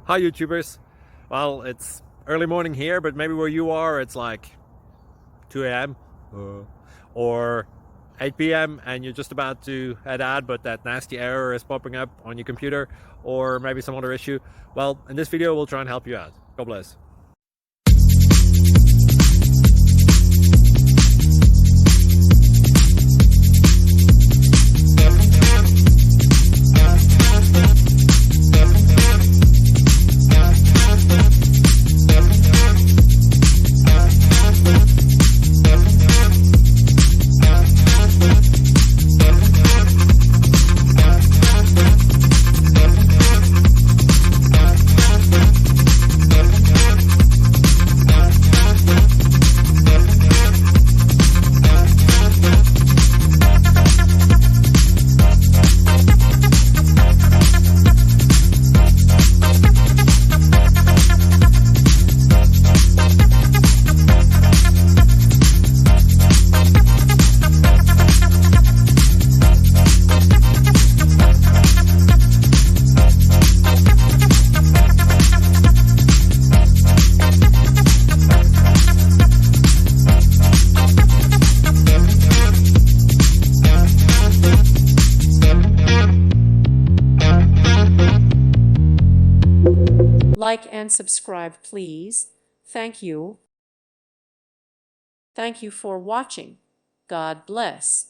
Hi YouTubers. Well, it's early morning here, but maybe where you are it's like 2 a.m. Or 8 p.m. and you're just about to head out, but that nasty error is popping up on your computer, or maybe some other issue. Well, in this video we'll try and help you out. God bless. Like and subscribe, please. Thank you. Thank you for watching. God bless.